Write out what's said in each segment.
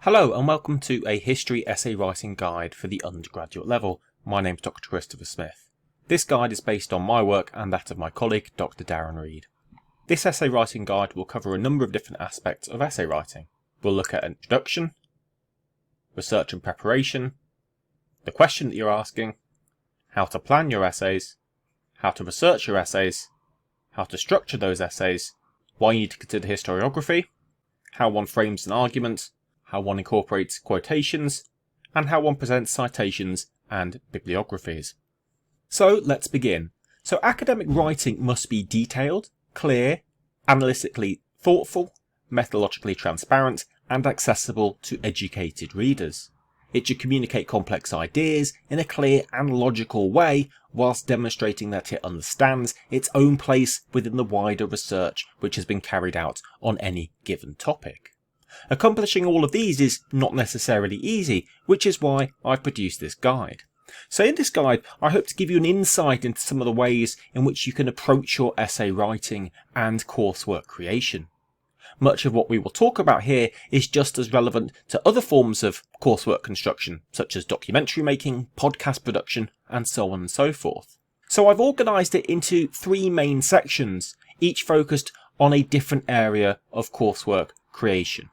Hello and welcome to a history essay writing guide for the undergraduate level. My name's Dr. Christopher Smith. This guide is based on my work and that of my colleague Dr. Darren Reid. This essay writing guide will cover a number of different aspects of essay writing. We'll look at introduction, research and preparation, the question that you're asking, how to plan your essays, how to research your essays, how to structure those essays, why you need to consider historiography, how one frames an argument, how one incorporates quotations, and how one presents citations and bibliographies. So let's begin. So academic writing must be detailed, clear, analytically thoughtful, methodologically transparent, and accessible to educated readers. It should communicate complex ideas in a clear and logical way, whilst demonstrating that it understands its own place within the wider research which has been carried out on any given topic. Accomplishing all of these is not necessarily easy, which is why I've produced this guide. So in this guide, I hope to give you an insight into some of the ways in which you can approach your essay writing and coursework creation. Much of what we will talk about here is just as relevant to other forms of coursework construction, such as documentary making, podcast production, and so on and so forth. So I've organised it into three main sections, each focused on a different area of coursework creation.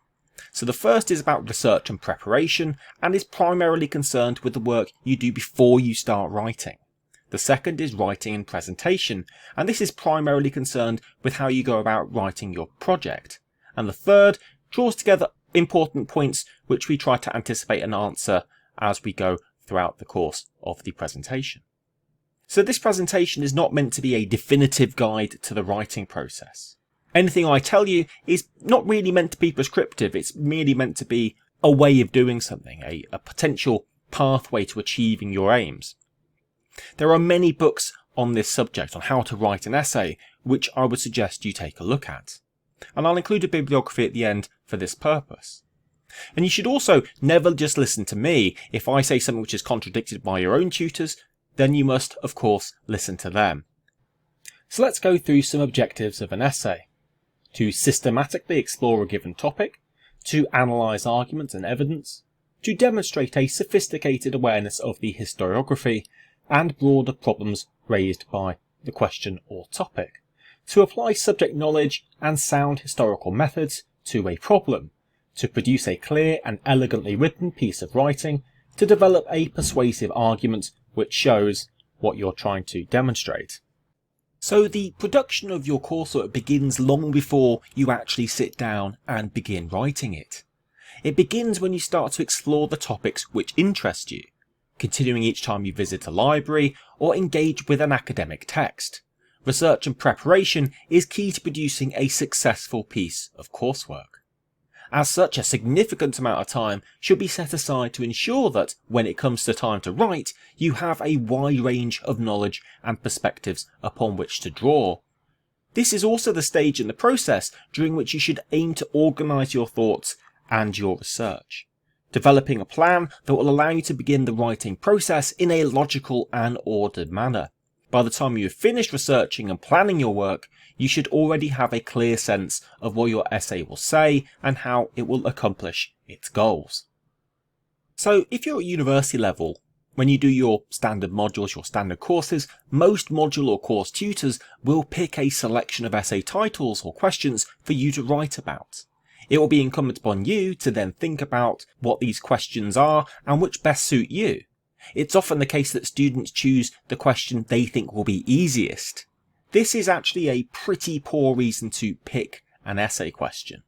So the first is about research and preparation and is primarily concerned with the work you do before you start writing. The second is writing and presentation, and this is primarily concerned with how you go about writing your project. And the third draws together important points which we try to anticipate and answer as we go throughout the course of the presentation. So this presentation is not meant to be a definitive guide to the writing process. Anything I tell you is not really meant to be prescriptive, it's merely meant to be a way of doing something, a potential pathway to achieving your aims. There are many books on this subject, on how to write an essay, which I would suggest you take a look at. And I'll include a bibliography at the end for this purpose. And you should also never just listen to me. If I say something which is contradicted by your own tutors, then you must, of course, listen to them. So let's go through some objectives of an essay. To systematically explore a given topic, to analyse arguments and evidence, to demonstrate a sophisticated awareness of the historiography and broader problems raised by the question or topic, to apply subject knowledge and sound historical methods to a problem, to produce a clear and elegantly written piece of writing, to develop a persuasive argument which shows what you're trying to demonstrate. So the production of your coursework begins long before you actually sit down and begin writing it. It begins when you start to explore the topics which interest you, continuing each time you visit a library or engage with an academic text. Research and preparation is key to producing a successful piece of coursework. As such, a significant amount of time should be set aside to ensure that, when it comes to time to write, you have a wide range of knowledge and perspectives upon which to draw. This is also the stage in the process during which you should aim to organise your thoughts and your research, developing a plan that will allow you to begin the writing process in a logical and ordered manner. By the time you have finished researching and planning your work, you should already have a clear sense of what your essay will say and how it will accomplish its goals. So if you're at university level, when you do your standard modules, your standard courses, most module or course tutors will pick a selection of essay titles or questions for you to write about. It will be incumbent upon you to then think about what these questions are and which best suit you. It's often the case that students choose the question they think will be easiest. This is actually a pretty poor reason to pick an essay question.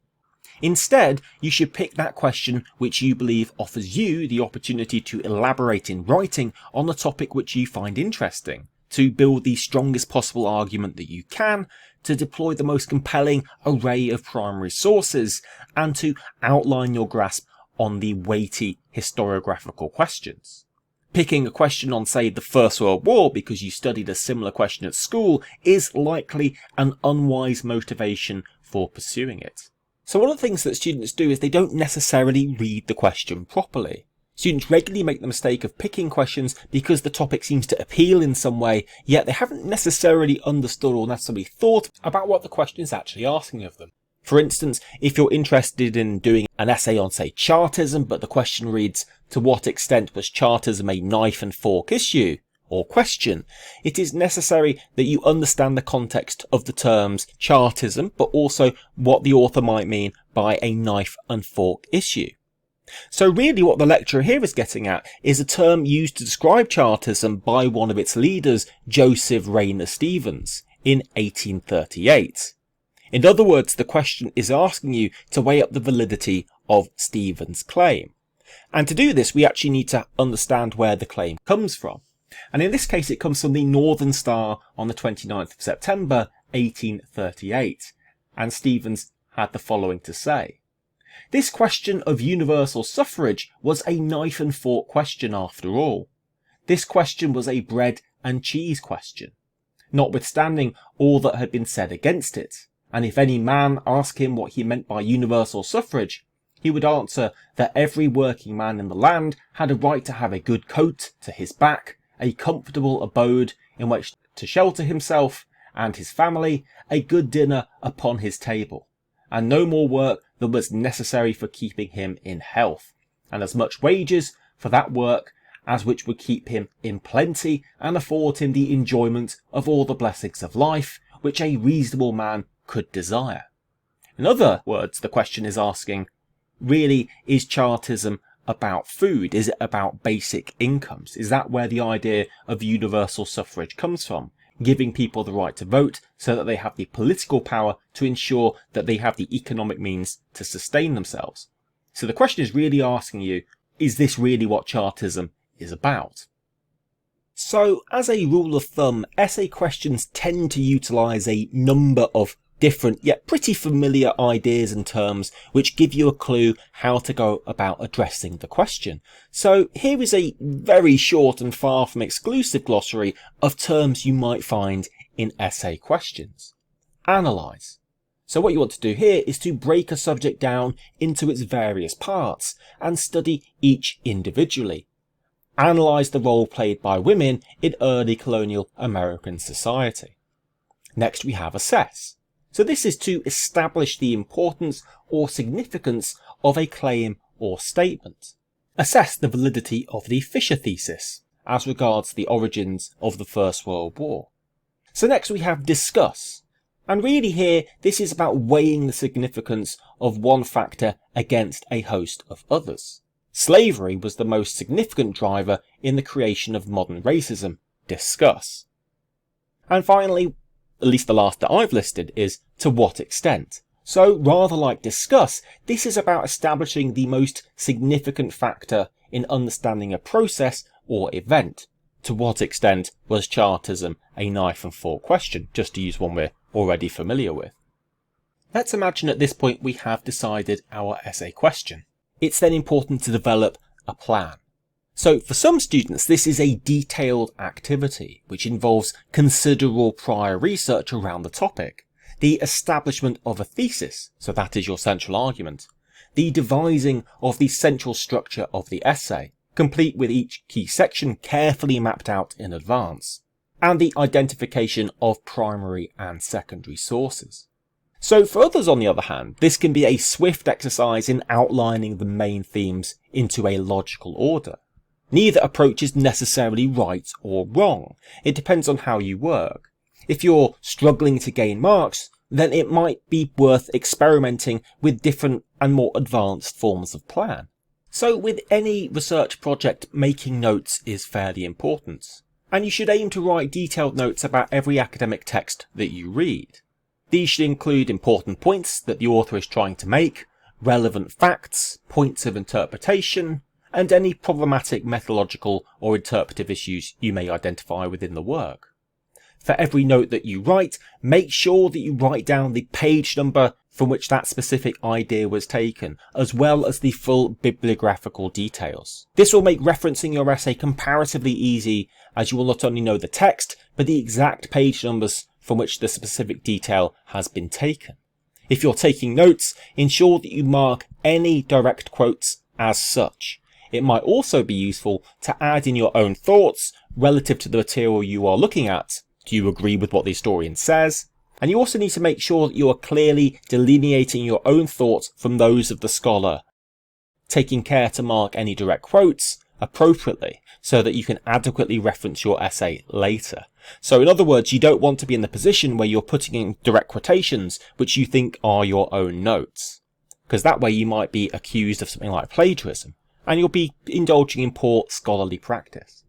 Instead, you should pick that question which you believe offers you the opportunity to elaborate in writing on the topic which you find interesting, to build the strongest possible argument that you can, to deploy the most compelling array of primary sources, and to outline your grasp on the weighty historiographical questions. Picking a question on, say, the First World War because you studied a similar question at school is likely an unwise motivation for pursuing it. So one of the things that students do is they don't necessarily read the question properly. Students regularly make the mistake of picking questions because the topic seems to appeal in some way, yet they haven't necessarily understood or necessarily thought about what the question is actually asking of them. For instance, if you're interested in doing an essay on, say, Chartism, but the question reads, to what extent was Chartism a knife and fork issue or question, it is necessary that you understand the context of the terms Chartism, but also what the author might mean by a knife and fork issue. So really what the lecturer here is getting at is a term used to describe Chartism by one of its leaders, Joseph Rayner Stevens, in 1838. In other words, the question is asking you to weigh up the validity of Stevens' claim. And to do this, we actually need to understand where the claim comes from. And in this case, it comes from the Northern Star on the 29th of September, 1838. And Stevens had the following to say. This question of universal suffrage was a knife and fork question after all. This question was a bread and cheese question, notwithstanding all that had been said against it. And if any man asked him what he meant by universal suffrage, he would answer that every working man in the land had a right to have a good coat to his back, a comfortable abode in which to shelter himself and his family, a good dinner upon his table, and no more work than was necessary for keeping him in health, and as much wages for that work as which would keep him in plenty and afford him the enjoyment of all the blessings of life which a reasonable man could desire. In other words, the question is asking, really, is Chartism about food? Is it about basic incomes? Is that where the idea of universal suffrage comes from? Giving people the right to vote so that they have the political power to ensure that they have the economic means to sustain themselves. So the question is really asking you, is this really what Chartism is about? So as a rule of thumb, essay questions tend to utilise a number of different yet pretty familiar ideas and terms which give you a clue how to go about addressing the question. So here is a very short and far from exclusive glossary of terms you might find in essay questions. Analyse. So what you want to do here is to break a subject down into its various parts and study each individually. Analyse the role played by women in early colonial American society. Next we have assess. So this is to establish the importance or significance of a claim or statement. Assess the validity of the Fisher thesis as regards the origins of the First World War. So next we have discuss. And really here, this is about weighing the significance of one factor against a host of others. Slavery was the most significant driver in the creation of modern racism. Discuss. And finally, at least the last that I've listed, is to what extent. So rather like discuss, this is about establishing the most significant factor in understanding a process or event. To what extent was Chartism a knife and fork question, just to use one we're already familiar with. Let's imagine at this point we have decided our essay question. It's then important to develop a plan. So for some students, this is a detailed activity which involves considerable prior research around the topic, the establishment of a thesis, so that is your central argument, the devising of the central structure of the essay, complete with each key section carefully mapped out in advance, and the identification of primary and secondary sources. So for others, on the other hand, this can be a swift exercise in outlining the main themes into a logical order. Neither approach is necessarily right or wrong. It depends on how you work. If you're struggling to gain marks, then it might be worth experimenting with different and more advanced forms of plan. So with any research project, making notes is fairly important. And you should aim to write detailed notes about every academic text that you read. These should include important points that the author is trying to make, relevant facts, points of interpretation, and any problematic methodological or interpretive issues you may identify within the work. For every note that you write, make sure that you write down the page number from which that specific idea was taken, as well as the full bibliographical details. This will make referencing your essay comparatively easy, as you will not only know the text, but the exact page numbers from which the specific detail has been taken. If you're taking notes, ensure that you mark any direct quotes as such. It might also be useful to add in your own thoughts relative to the material you are looking at. Do you agree with what the historian says? And you also need to make sure that you are clearly delineating your own thoughts from those of the scholar, taking care to mark any direct quotes appropriately so that you can adequately reference your essay later. So in other words, you don't want to be in the position where you're putting in direct quotations which you think are your own notes, because that way you might be accused of something like plagiarism and you'll be indulging in poor scholarly practice.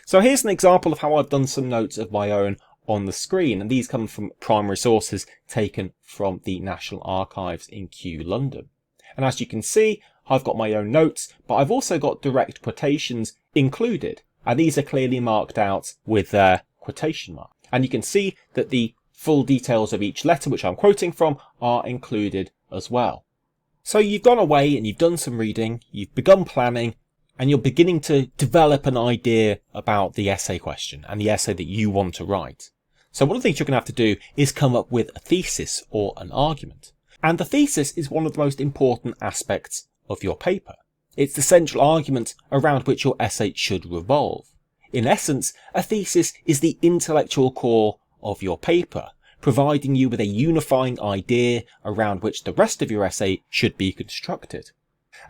So here's an example of how I've done some notes of my own on the screen, and these come from primary sources taken from the National Archives in Kew, London. And as you can see, I've got my own notes, but I've also got direct quotations included, and these are clearly marked out with their quotation mark. And you can see that the full details of each letter which I'm quoting from are included as well. So you've gone away and you've done some reading, you've begun planning, and you're beginning to develop an idea about the essay question and the essay that you want to write. So one of the things you're going to have to do is come up with a thesis or an argument. And the thesis is one of the most important aspects of your paper. It's the central argument around which your essay should revolve. In essence, a thesis is the intellectual core of your paper, providing you with a unifying idea around which the rest of your essay should be constructed.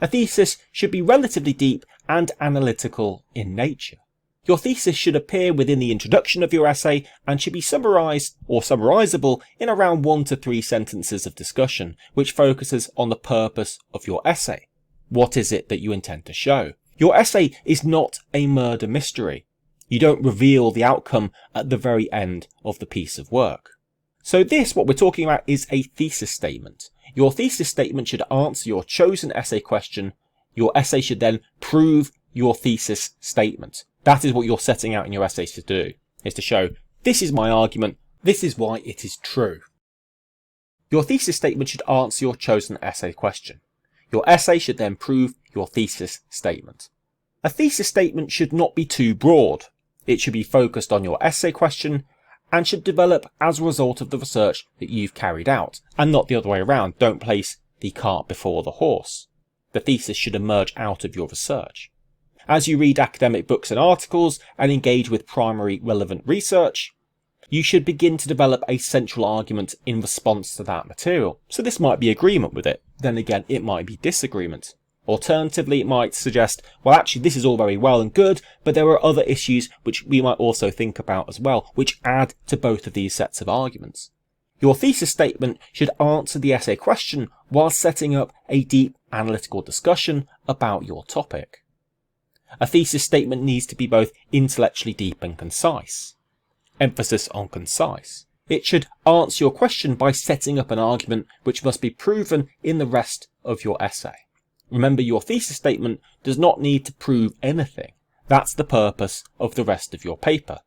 A thesis should be relatively deep and analytical in nature. Your thesis should appear within the introduction of your essay and should be summarised or summarisable in around 1 to 3 sentences of discussion, which focuses on the purpose of your essay. What is it that you intend to show? Your essay is not a murder mystery. You don't reveal the outcome at the very end of the piece of work. So this, what we're talking about, is a thesis statement. Your thesis statement should answer your chosen essay question. Your essay should then prove your thesis statement. That is what you're setting out in your essay to do, is to show, this is my argument, this is why it is true. Your thesis statement should answer your chosen essay question. Your essay should then prove your thesis statement. A thesis statement should not be too broad. It should be focused on your essay question and should develop as a result of the research that you've carried out, and not the other way around. Don't place the cart before the horse. The thesis should emerge out of your research. As you read academic books and articles and engage with primary relevant research, you should begin to develop a central argument in response to that material. So this might be agreement with it. Then again, it might be disagreement. Alternatively, it might suggest, well, actually, this is all very well and good, but there are other issues which we might also think about as well, which add to both of these sets of arguments. Your thesis statement should answer the essay question while setting up a deep analytical discussion about your topic. A thesis statement needs to be both intellectually deep and concise. Emphasis on concise. It should answer your question by setting up an argument which must be proven in the rest of your essay. Remember, your thesis statement does not need to prove anything. That's the purpose of the rest of your paper.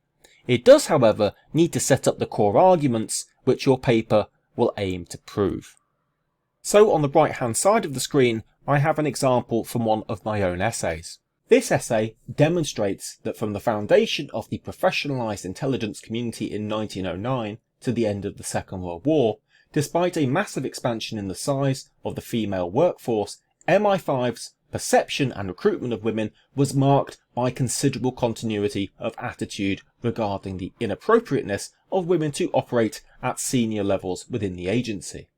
It does, however, need to set up the core arguments which your paper will aim to prove. So on the right hand side of the screen, I have an example from one of my own essays. This essay demonstrates that from the foundation of the professionalised intelligence community in 1909 to the end of the Second World War, despite a massive expansion in the size of the female workforce, MI5's perception and recruitment of women was marked by considerable continuity of attitude regarding the inappropriateness of women to operate at senior levels within the agency.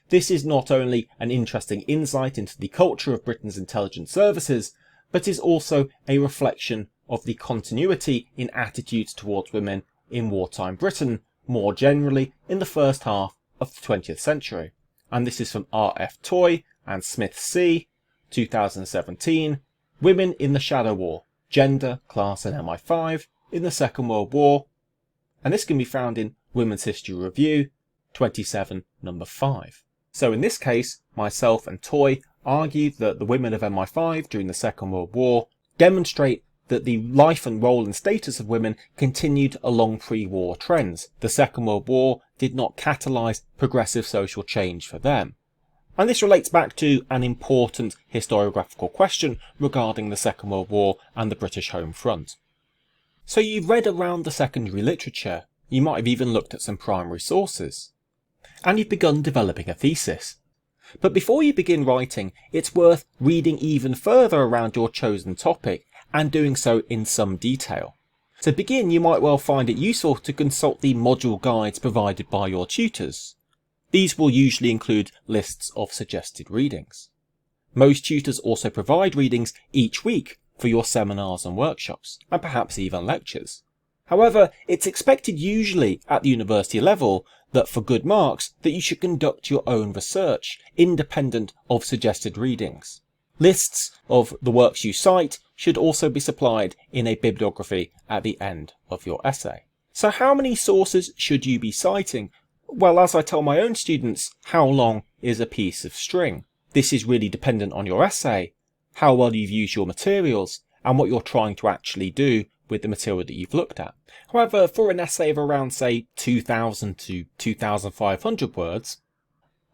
This is not only an interesting insight into the culture of Britain's intelligence services, but is also a reflection of the continuity in attitudes towards women in wartime Britain, more generally in the first half of the 20th century. And this is from R.F. Toy and Smith C, 2017, Women in the Shadow War, Gender, Class and MI5 in the Second World War. And this can be found in Women's History Review, 27, number 5. So in this case, myself and Toy argue that the women of MI5 during the Second World War demonstrate that the life and role and status of women continued along pre-war trends. The Second World War did not catalyse progressive social change for them. And this relates back to an important historiographical question regarding the Second World War and the British home front. So you've read around the secondary literature, you might have even looked at some primary sources, and you've begun developing a thesis. But before you begin writing, it's worth reading even further around your chosen topic and doing so in some detail. To begin, you might well find it useful to consult the module guides provided by your tutors. These will usually include lists of suggested readings. Most tutors also provide readings each week for your seminars and workshops, and perhaps even lectures. However, it's expected usually at the university level that for good marks that you should conduct your own research, independent of suggested readings. Lists of the works you cite should also be supplied in a bibliography at the end of your essay. So how many sources should you be citing? Well, as I tell my own students, how long is a piece of string? This is really dependent on your essay, how well you've used your materials, and what you're trying to actually do with the material that you've looked at. However, for an essay of around, say, 2,000 to 2,500 words,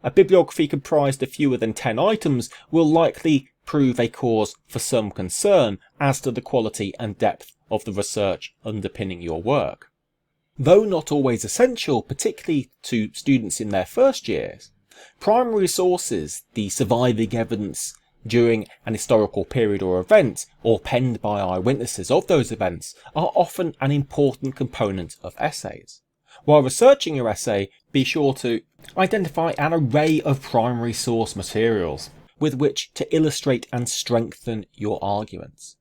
a bibliography comprised of fewer than 10 items will likely prove a cause for some concern as to the quality and depth of the research underpinning your work. Though not always essential, particularly to students in their first years, primary sources, the surviving evidence during an historical period or event, or penned by eyewitnesses of those events, are often an important component of essays. While researching your essay, be sure to identify an array of primary source materials with which to illustrate and strengthen your arguments.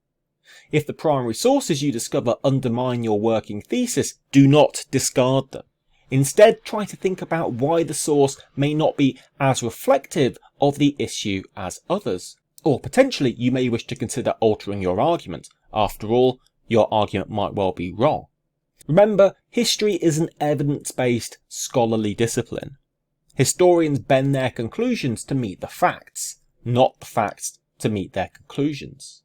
If the primary sources you discover undermine your working thesis, do not discard them. Instead, try to think about why the source may not be as reflective of the issue as others. Or potentially, you may wish to consider altering your argument. After all, your argument might well be wrong. Remember, history is an evidence-based, scholarly discipline. Historians bend their conclusions to meet the facts, not the facts to meet their conclusions.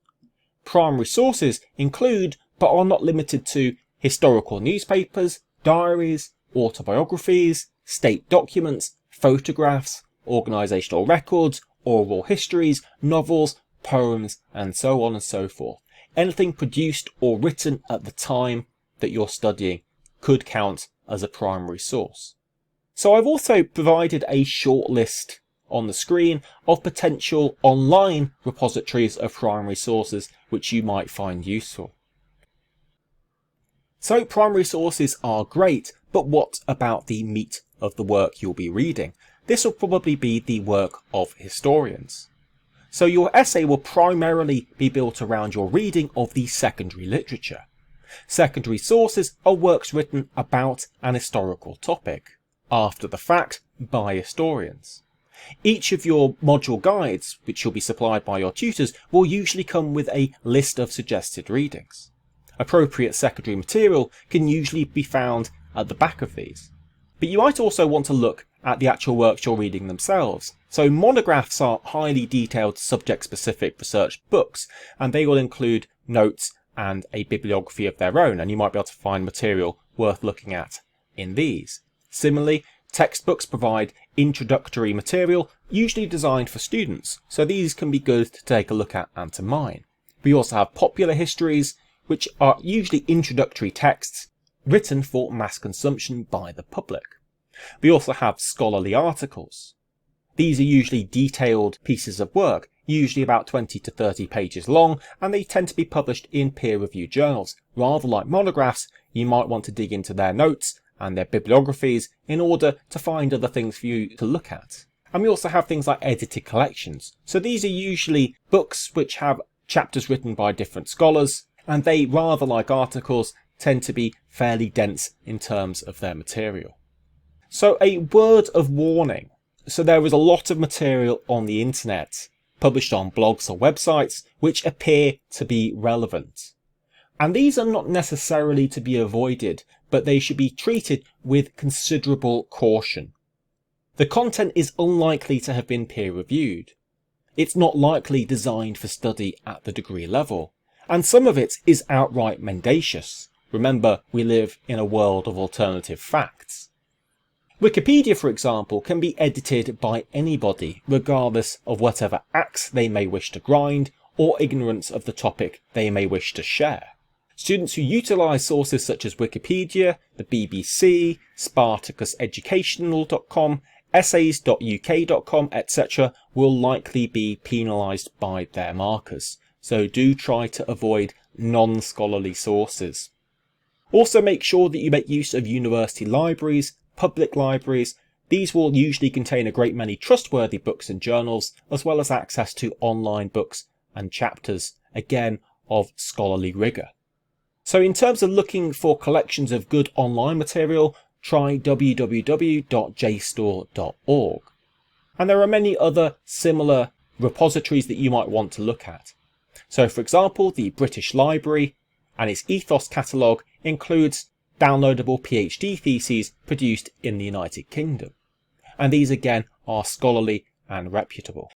Primary sources include, but are not limited to, historical newspapers, diaries, autobiographies, state documents, photographs, organisational records, oral histories, novels, poems, and so on and so forth. Anything produced or written at the time that you're studying could count as a primary source. So I've also provided a short list on the screen of potential online repositories of primary sources which you might find useful. So primary sources are great, but what about the meat of the work you'll be reading? This will probably be the work of historians. So your essay will primarily be built around your reading of the secondary literature. Secondary sources are works written about an historical topic, after the fact by historians. Each of your module guides, which will be supplied by your tutors, will usually come with a list of suggested readings. Appropriate secondary material can usually be found at the back of these. But you might also want to look at the actual works you're reading themselves. So monographs are highly detailed subject-specific research books, and they will include notes and a bibliography of their own, and you might be able to find material worth looking at in these. Similarly, textbooks provide introductory material, usually designed for students, so these can be good to take a look at and to mine. We also have popular histories, which are usually introductory texts written for mass consumption by the public. We also have scholarly articles. These are usually detailed pieces of work, usually about 20 to 30 pages long, and they tend to be published in peer-reviewed journals. Rather like monographs, you might want to dig into their notes and their bibliographies in order to find other things for you to look at. And we also have things like edited collections. So these are usually books which have chapters written by different scholars, and they, rather like articles, tend to be fairly dense in terms of their material. So a word of warning. So there is a lot of material on the internet, published on blogs or websites, which appear to be relevant. And these are not necessarily to be avoided, but they should be treated with considerable caution. The content is unlikely to have been peer-reviewed. It's not likely designed for study at the degree level, and some of it is outright mendacious. Remember, we live in a world of alternative facts. Wikipedia, for example, can be edited by anybody, regardless of whatever axe they may wish to grind or ignorance of the topic they may wish to share. Students who utilise sources such as Wikipedia, the BBC, SpartacusEducational.com, essays.uk.com, etc. will likely be penalised by their markers, so do try to avoid non-scholarly sources. Also make sure that you make use of university libraries, public libraries. These will usually contain a great many trustworthy books and journals, as well as access to online books and chapters, again, of scholarly rigour. So in terms of looking for collections of good online material, try www.jstor.org. And there are many other similar repositories that you might want to look at. So for example, the British Library and its Ethos catalogue includes downloadable PhD theses produced in the United Kingdom. And these again are scholarly and reputable.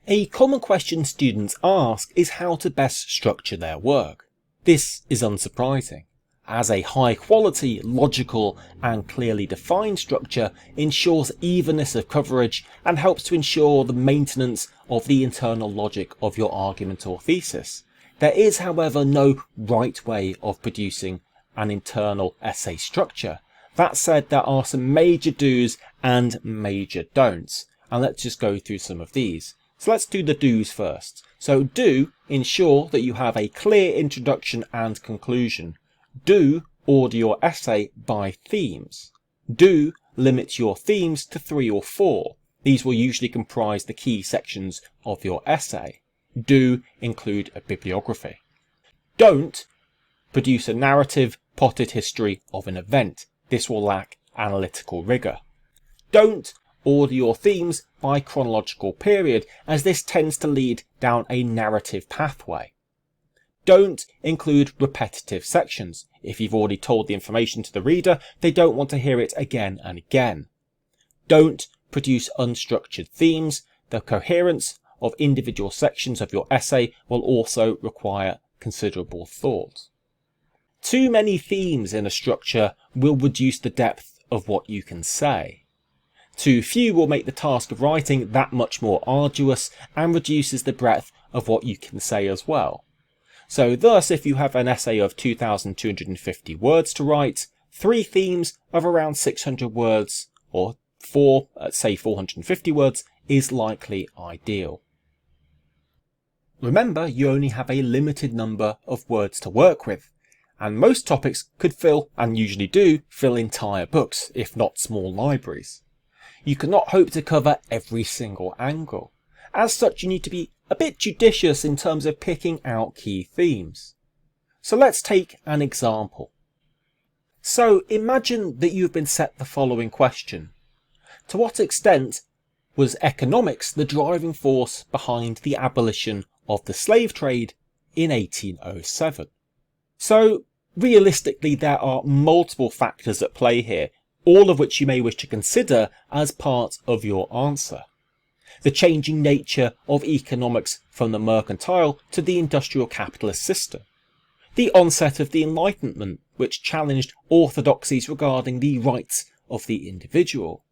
A common question students ask is how to best structure their work. This is unsurprising, as a high quality, logical and clearly defined structure ensures evenness of coverage and helps to ensure the maintenance of the internal logic of your argument or thesis. There is, however, no right way of producing an internal essay structure. That said, there are some major do's and major don'ts, and let's just go through some of these. So let's do the do's first. So do ensure that you have a clear introduction and conclusion. Do order your essay by themes. Do limit your themes to 3 or 4. These will usually comprise the key sections of your essay. Do include a bibliography. Don't produce a narrative, potted history of an event. This will lack analytical rigour. Don't order your themes by chronological period, as this tends to lead down a narrative pathway. Don't include repetitive sections. If you've already told the information to the reader, they don't want to hear it again and again. Don't produce unstructured themes. The coherence of individual sections of your essay will also require considerable thought. Too many themes in a structure will reduce the depth of what you can say. Too few will make the task of writing that much more arduous and reduces the breadth of what you can say as well. So thus, if you have an essay of 2,250 words to write, 3 themes of around 600 words, or 4, say 450 words, is likely ideal. Remember, you only have a limited number of words to work with, and most topics could fill, and usually do, fill entire books, if not small libraries. You cannot hope to cover every single angle. As such, you need to be a bit judicious in terms of picking out key themes. So let's take an example. So imagine that you've been set the following question. To what extent was economics the driving force behind the abolition of the slave trade in 1807? So realistically, there are multiple factors at play here, all of which you may wish to consider as part of your answer. The changing nature of economics from the mercantile to the industrial capitalist system. The onset of the Enlightenment, which challenged orthodoxies regarding the rights of the individual.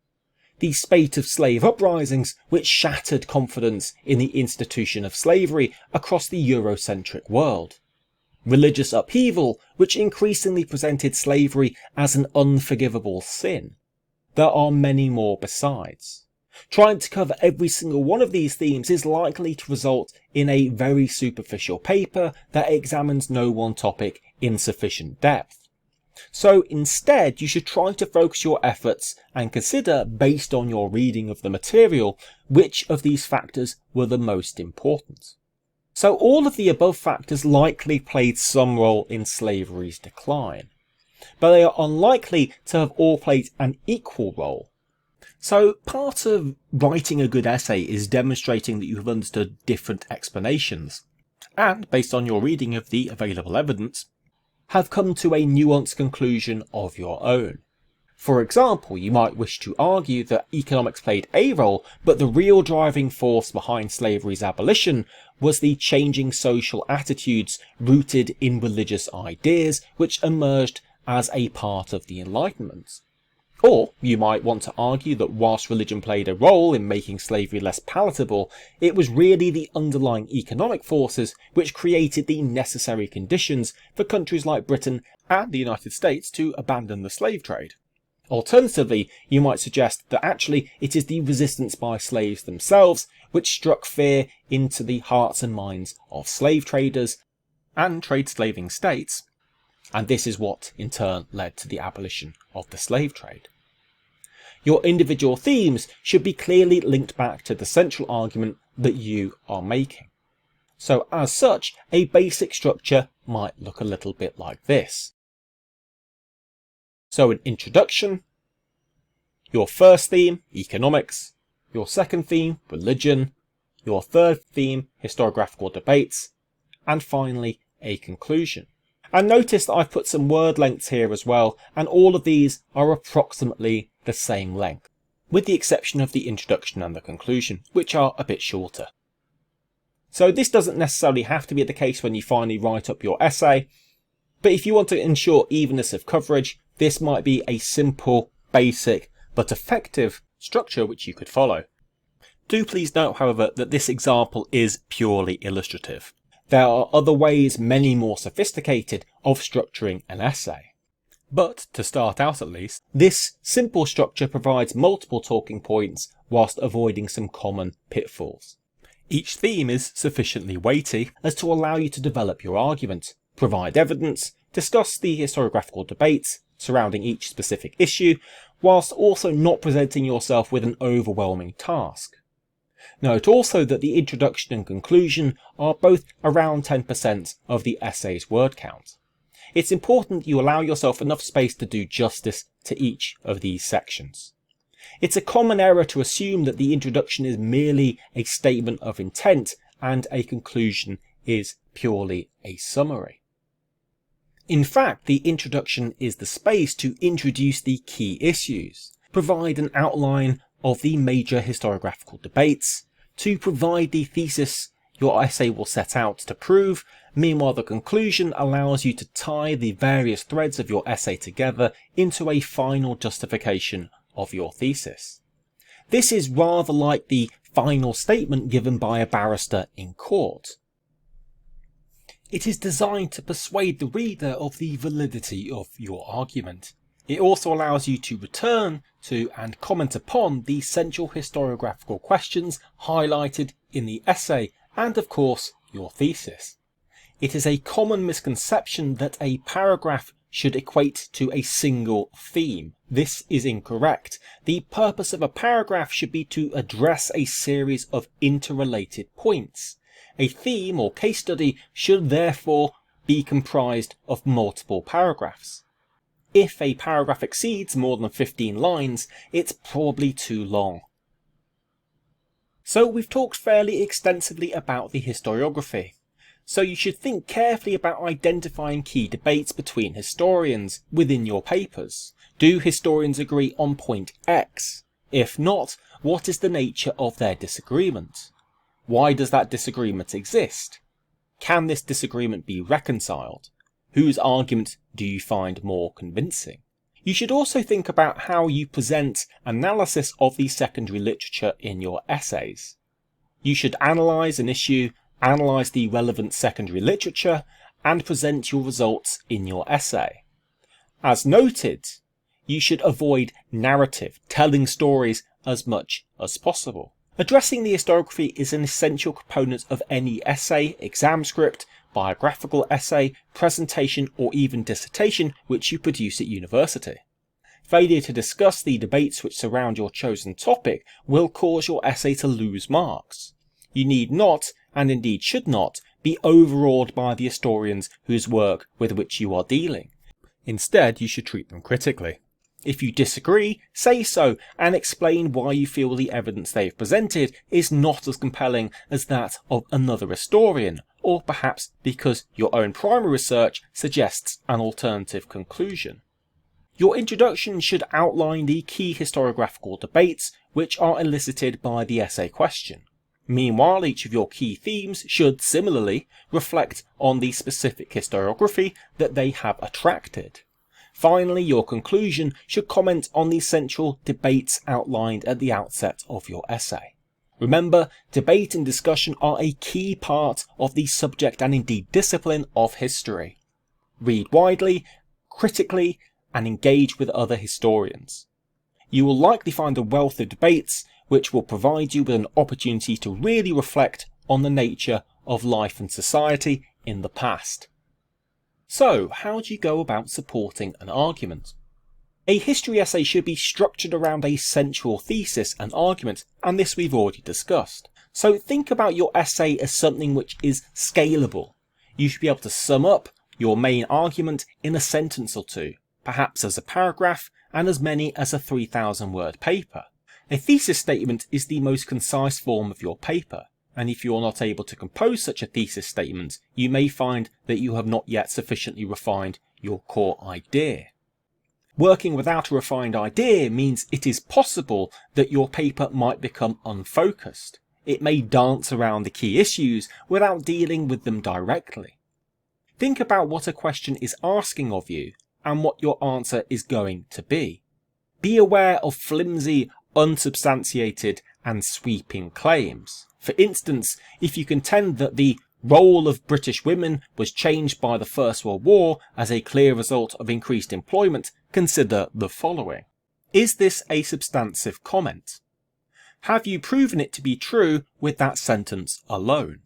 The spate of slave uprisings, which shattered confidence in the institution of slavery across the Eurocentric world. Religious upheaval, which increasingly presented slavery as an unforgivable sin. There are many more besides. Trying to cover every single one of these themes is likely to result in a very superficial paper that examines no one topic in sufficient depth. So instead, you should try to focus your efforts and consider, based on your reading of the material, which of these factors were the most important. So all of the above factors likely played some role in slavery's decline, but they are unlikely to have all played an equal role. So part of writing a good essay is demonstrating that you have understood different explanations, and based on your reading of the available evidence, have come to a nuanced conclusion of your own. For example, you might wish to argue that economics played a role, but the real driving force behind slavery's abolition was the changing social attitudes rooted in religious ideas which emerged as a part of the Enlightenment. Or you might want to argue that whilst religion played a role in making slavery less palatable, it was really the underlying economic forces which created the necessary conditions for countries like Britain and the United States to abandon the slave trade. Alternatively, you might suggest that actually it is the resistance by slaves themselves which struck fear into the hearts and minds of slave traders and trade slaving states, and this is what in turn led to the abolition of the slave trade. Your individual themes should be clearly linked back to the central argument that you are making. So as such, a basic structure might look a little bit like this. So an introduction, your first theme, economics, your second theme, religion, your third theme, historiographical debates, and finally a conclusion. And notice that I've put some word lengths here as well, and all of these are approximately the same length, with the exception of the introduction and the conclusion, which are a bit shorter. So this doesn't necessarily have to be the case when you finally write up your essay, but if you want to ensure evenness of coverage, this might be a simple, basic, but effective structure which you could follow. Do please note, however, that this example is purely illustrative. There are other ways, many more sophisticated, of structuring an essay. But, to start out at least, this simple structure provides multiple talking points whilst avoiding some common pitfalls. Each theme is sufficiently weighty as to allow you to develop your argument, provide evidence, discuss the historiographical debates surrounding each specific issue, whilst also not presenting yourself with an overwhelming task. Note also that the introduction and conclusion are both around 10% of the essay's word count. It's important you allow yourself enough space to do justice to each of these sections. It's a common error to assume that the introduction is merely a statement of intent and a conclusion is purely a summary. In fact, the introduction is the space to introduce the key issues, provide an outline of the major historiographical debates, to provide the thesis your essay will set out to prove. Meanwhile, the conclusion allows you to tie the various threads of your essay together into a final justification of your thesis. This is rather like the final statement given by a barrister in court. It is designed to persuade the reader of the validity of your argument. It also allows you to return to and comment upon the central historiographical questions highlighted in the essay and, of course, your thesis. It is a common misconception that a paragraph should equate to a single theme. This is incorrect. The purpose of a paragraph should be to address a series of interrelated points. A theme or case study should therefore be comprised of multiple paragraphs. If a paragraph exceeds more than 15 lines, it's probably too long. So we've talked fairly extensively about the historiography. So you should think carefully about identifying key debates between historians within your papers. Do historians agree on point X? If not, what is the nature of their disagreement? Why does that disagreement exist? Can this disagreement be reconciled? Whose argument do you find more convincing? You should also think about how you present analysis of the secondary literature in your essays. You should analyse an issue, analyse the relevant secondary literature, and present your results in your essay. As noted, you should avoid narrative, telling stories as much as possible. Addressing the historiography is an essential component of any essay, exam script, biographical essay, presentation, or even dissertation which you produce at university. Failure to discuss the debates which surround your chosen topic will cause your essay to lose marks. You need not, and indeed should not, be overawed by the historians whose work with which you are dealing. Instead, you should treat them critically. If you disagree, say so, and explain why you feel the evidence they've presented is not as compelling as that of another historian, or perhaps because your own primary research suggests an alternative conclusion. Your introduction should outline the key historiographical debates which are elicited by the essay question. Meanwhile, each of your key themes should similarly reflect on the specific historiography that they have attracted. Finally, your conclusion should comment on the central debates outlined at the outset of your essay. Remember, debate and discussion are a key part of the subject and indeed discipline of history. Read widely, critically, and engage with other historians. You will likely find a wealth of debates which will provide you with an opportunity to really reflect on the nature of life and society in the past. So, how do you go about supporting an argument? A history essay should be structured around a central thesis and argument, and this we've already discussed. So think about your essay as something which is scalable. You should be able to sum up your main argument in a sentence or two, perhaps as a paragraph, and as many as a 3,000 word paper. A thesis statement is the most concise form of your paper, and if you're not able to compose such a thesis statement, you may find that you have not yet sufficiently refined your core idea. Working without a refined idea means it is possible that your paper might become unfocused. It may dance around the key issues without dealing with them directly. Think about what a question is asking of you and what your answer is going to be. Be aware of flimsy, unsubstantiated and sweeping claims. For instance, if you contend that the role of British women was changed by the First World War as a clear result of increased employment, consider the following. Is this a substantive comment? Have you proven it to be true with that sentence alone?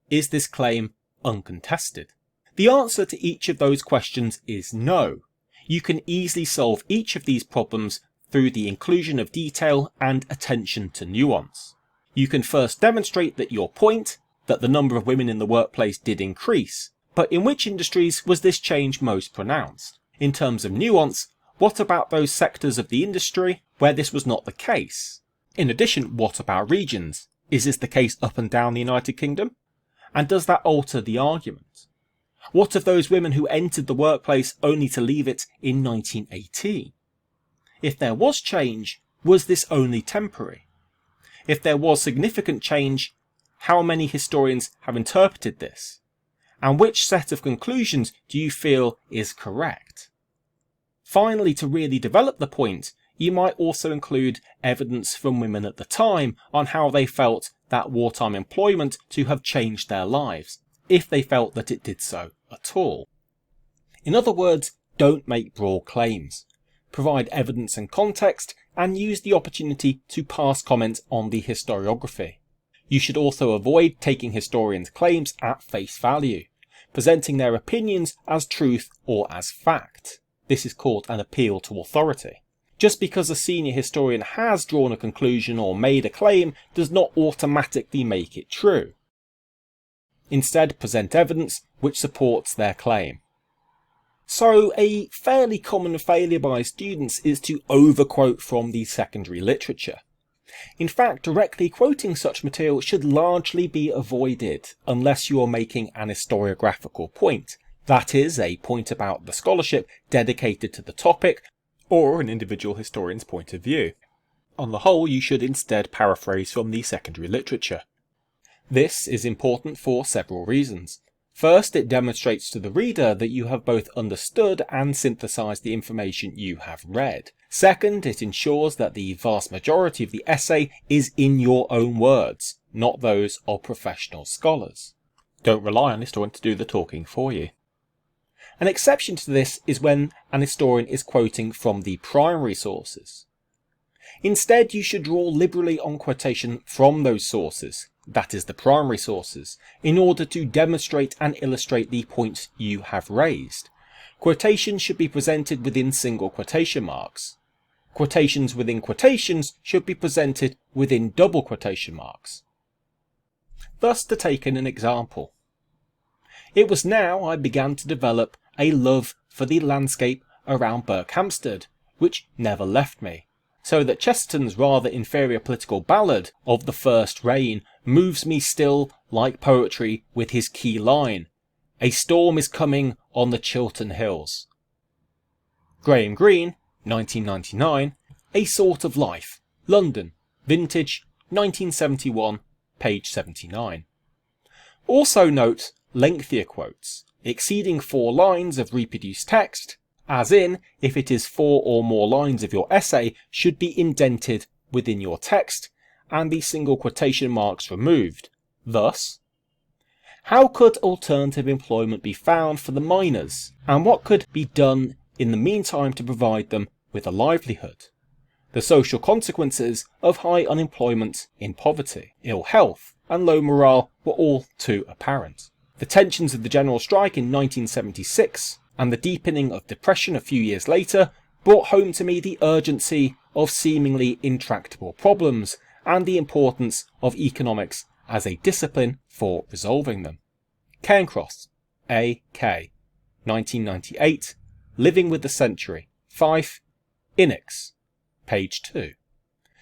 Is this claim uncontested? The answer to each of those questions is no. You can easily solve each of these problems through the inclusion of detail and attention to nuance. You can first demonstrate that your point, that the number of women in the workplace did increase, but in which industries was this change most pronounced? In terms of nuance, what about those sectors of the industry where this was not the case? In addition, what about regions? Is this the case up and down the United Kingdom? And does that alter the argument? What of those women who entered the workplace only to leave it in 1918? If there was change, was this only temporary? If there was significant change, how many historians have interpreted this? And which set of conclusions do you feel is correct? Finally, to really develop the point, you might also include evidence from women at the time on how they felt that wartime employment to have changed their lives, if they felt that it did so at all. In other words, don't make broad claims. Provide evidence and context, and use the opportunity to pass comment on the historiography. You should also avoid taking historians' claims at face value, presenting their opinions as truth or as fact. This is called an appeal to authority. Just because a senior historian has drawn a conclusion or made a claim does not automatically make it true. Instead, present evidence which supports their claim. So, a fairly common failure by students is to overquote from the secondary literature. In fact, directly quoting such material should largely be avoided unless you are making an historiographical point, that is, a point about the scholarship dedicated to the topic or an individual historian's point of view. On the whole, you should instead paraphrase from the secondary literature. This is important for several reasons. First, it demonstrates to the reader that you have both understood and synthesized the information you have read. Second, it ensures that the vast majority of the essay is in your own words, not those of professional scholars. Don't rely on a historian to do the talking for you. An exception to this is when an historian is quoting from the primary sources. Instead, you should draw liberally on quotation from those sources, that is the primary sources, in order to demonstrate and illustrate the points you have raised. Quotations should be presented within single quotation marks. Quotations within quotations should be presented within double quotation marks. Thus, to take an example. It was now I began to develop a love for the landscape around Berkhamsted, which never left me, so that Chesterton's rather inferior political ballad of the first rain moves me still like poetry with his key line, "A storm is coming on the Chiltern Hills." Graham Greene, 1999, A Sort of Life, London, vintage 1971, page 79. Also note lengthier quotes, exceeding 4 lines of reproduced text, as in, if it is 4 or more lines of your essay, should be indented within your text, and the single quotation marks removed. Thus, how could alternative employment be found for the miners, and what could be done in the meantime to provide them with a livelihood? The social consequences of high unemployment in poverty, ill health, and low morale were all too apparent. The tensions of the general strike in 1976 and the deepening of depression a few years later brought home to me the urgency of seemingly intractable problems and the importance of economics as a discipline for resolving them. Cairncross, A.K. 1998, Living with the Century, Fife, Inix, page 2.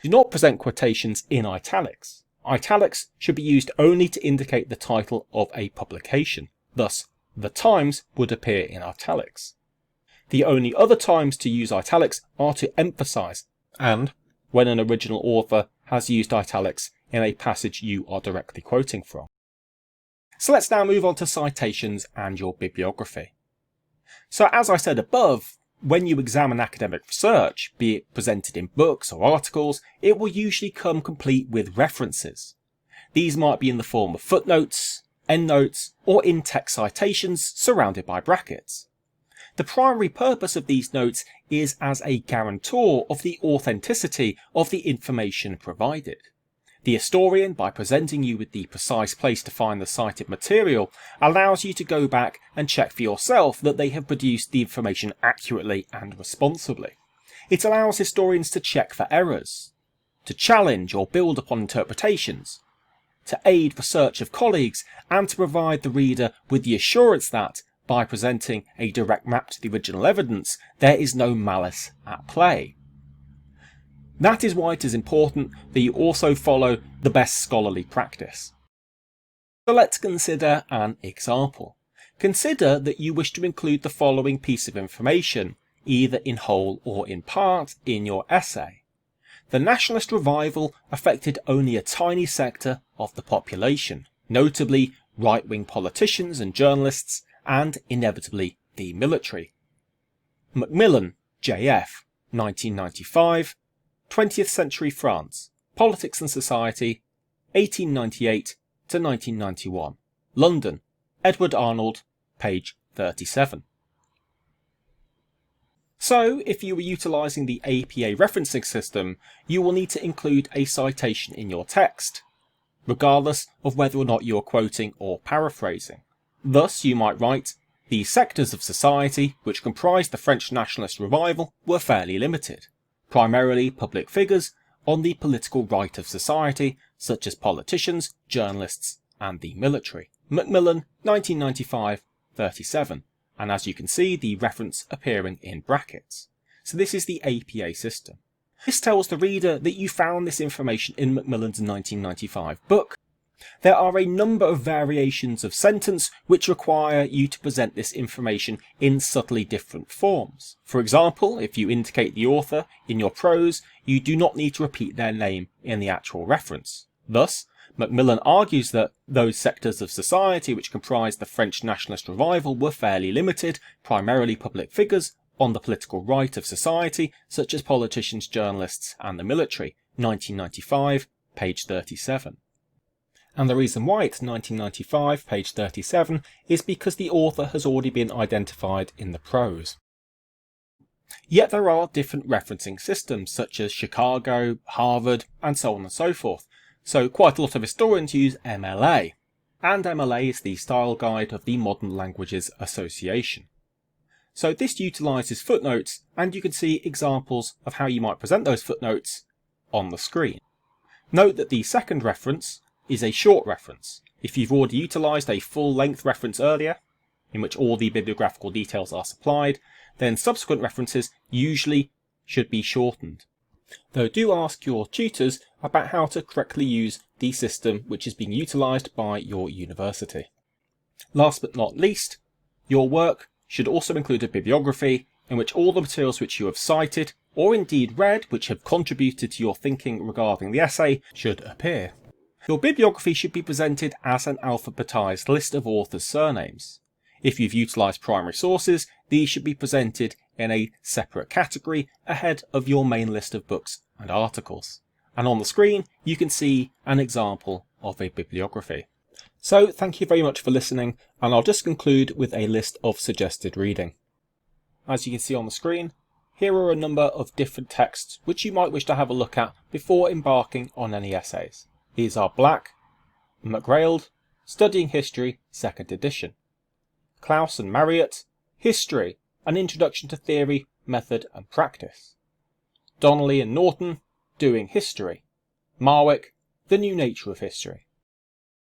Do not present quotations in italics. Italics should be used only to indicate the title of a publication. Thus, The Times would appear in italics. The only other times to use italics are to emphasise, and when an original author has used italics in a passage you are directly quoting from. So let's now move on to citations and your bibliography. So as I said above, when you examine academic research, be it presented in books or articles, it will usually come complete with references. These might be in the form of footnotes, endnotes, or in-text citations surrounded by brackets. The primary purpose of these notes is as a guarantor of the authenticity of the information provided. The historian, by presenting you with the precise place to find the cited material, allows you to go back and check for yourself that they have produced the information accurately and responsibly. It allows historians to check for errors, to challenge or build upon interpretations, to aid research of colleagues, and to provide the reader with the assurance that, by presenting a direct map to the original evidence, there is no malice at play. That is why it is important that you also follow the best scholarly practice. So let's consider an example. Consider that you wish to include the following piece of information, either in whole or in part, in your essay. The nationalist revival affected only a tiny sector of the population, notably right-wing politicians and journalists, and inevitably the military. Macmillan, J.F., 1995, 20th Century France, Politics and Society, 1898 to 1991. London, Edward Arnold, page 37. So, if you were utilising the APA referencing system, you will need to include a citation in your text, regardless of whether or not you are quoting or paraphrasing. Thus, you might write, the sectors of society which comprised the French nationalist revival were fairly limited. Primarily public figures on the political right of society, such as politicians, journalists, and the military. Macmillan, 1995, 37. And as you can see, the reference appearing in brackets. So this is the APA system. This tells the reader that you found this information in Macmillan's 1995 book. There are a number of variations of sentence which require you to present this information in subtly different forms. For example, if you indicate the author in your prose, you do not need to repeat their name in the actual reference. Thus, Macmillan argues that those sectors of society which comprised the French nationalist revival were fairly limited, primarily public figures on the political right of society, such as politicians, journalists, and the military. 1995, page 37. And the reason why it's 1995, page 37, is because the author has already been identified in the prose. Yet there are different referencing systems, such as Chicago, Harvard, and so on and so forth. So quite a lot of historians use MLA. And MLA is the style guide of the Modern Languages Association. So this utilises footnotes, and you can see examples of how you might present those footnotes on the screen. Note that the second reference is a short reference. If you've already utilised a full-length reference earlier, in which all the bibliographical details are supplied, then subsequent references usually should be shortened. Though do ask your tutors about how to correctly use the system which is being utilised by your university. Last but not least, your work should also include a bibliography in which all the materials which you have cited, or indeed read, which have contributed to your thinking regarding the essay, should appear. Your bibliography should be presented as an alphabetised list of authors' surnames. If you've utilised primary sources, these should be presented in a separate category ahead of your main list of books and articles. And on the screen, you can see an example of a bibliography. So thank you very much for listening, and I'll just conclude with a list of suggested reading. As you can see on the screen, here are a number of different texts which you might wish to have a look at before embarking on any essays. These are Black, McGrailed, Studying History, 2nd edition. Klaus and Marriott, History, An Introduction to Theory, Method and Practice. Donnelly and Norton, Doing History. Marwick, The New Nature of History.